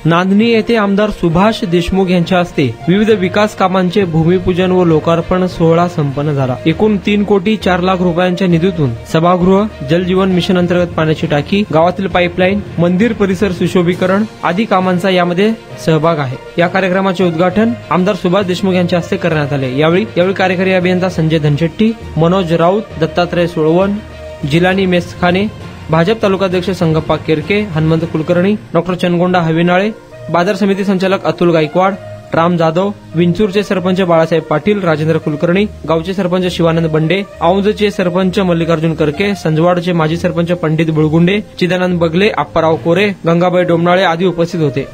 नांदणी येथे आमदार सुभाष देशमुख यांच्या हस्ते विविध विकास कामांचे भूमिपूजन व लोकार्पण सोहळा संपन्न झाला। एकूण 3,04,00,000 रुपयांच्या निधीतून सभागृह, जल जीवन मिशन अंतर्गत पाण्याची टाकी, गावातील पाईपलाईन, मंदिर परिसर सुशोभीकरण आदी कामांचा यामध्ये सहभाग आहे। या कार्यक्रमाचे उद्घाटन आमदार सुभाष देशमुख यांच्या हस्ते करण्यात आले। यावेळी कार्यकारी अभियंता संजय धनशेट्टी, मनोज राऊत, दत्तात्रय सोळवण, जिलानी मेसखाने, भाजप तालुकाध्यक्ष संगप्पा केरके, हनुमंत कुलकर्णी, डॉक्टर चनगोंडा हवेनाळे, बाजार समिती संचालक अतुल गायकवाड, राम जाधव, विंचूरचे सरपंच बाळासाहेब पाटील, राजेंद्र कुलकर्णी, गावचे सरपंच शिवानंद बंडे, औंधचे सरपंच मल्लिकार्जुन करके, संजवाडचे माजी सरपंच पंडित बुळगुंडे, चिदानंद बगले, आप्पाराव कोरे, गंगाबाई डोमनाळे आदी उपस्थित होते।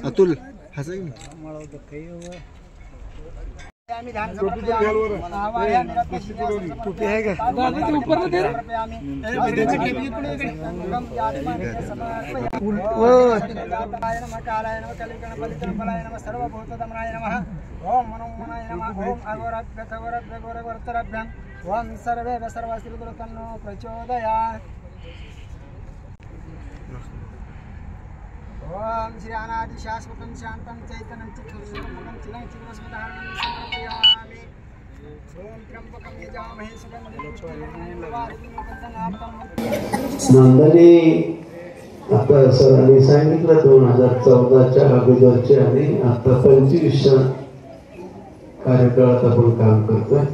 अतुल ओम सर्वे सर्वश्रीगुरुतन्नो प्रचोदयात्। ओम श्री अनादि शाश्वतं शान्तं चैतन्यं चित्तस्वरूपं चिदं चिद्वस्मधारणं समर्पयामि। ओम त्र्यंबकं यजामहे सुगन्धिं नांदणी आता सरांनी सांगितलं 2014च्या अगोदरचे आणि आता 25च्या कार्यकाळात आपण काम करतोय।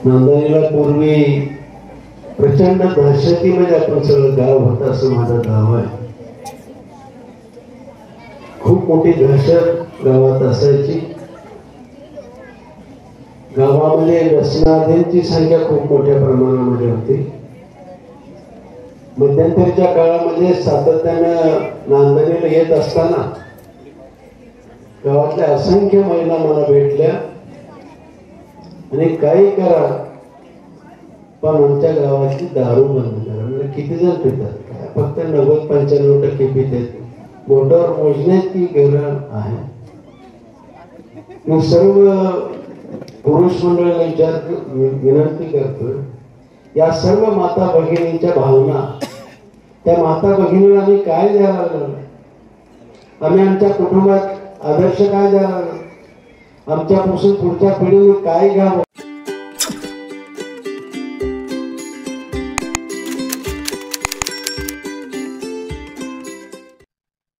नांदणीला पूर्वी प्रचंड दहशतीमध्ये आपण सगळं गाव होतं असं माझा दावा आहे। खूप मोठी दहशत गावात असायची। गावामध्ये व्यसनाधींची संख्या खूप मोठ्या प्रमाणामध्ये होती। मध्यंतरीच्या काळामध्ये सातत्यानं नांदणीला येत असताना गावातल्या असंख्य महिला मला भेटल्या आणि काही करा पण आमच्या गावाची दारू बंद करा। म्हणजे किती जण पितात? फक्त 90-95% पितात। बोटावर मोजण्याची गरज आहे। मी सर्व पुरुष मंडळाला विनंती करतो, या सर्व माता भगिनींच्या भावना, त्या माता भगिनीला आम्ही काय द्यायला लागलो? आम्ही आमच्या कुटुंबात आदर्श काय द्यायला लागलो? आमच्यापासून पुढच्या पिढीने काय घ्यावं?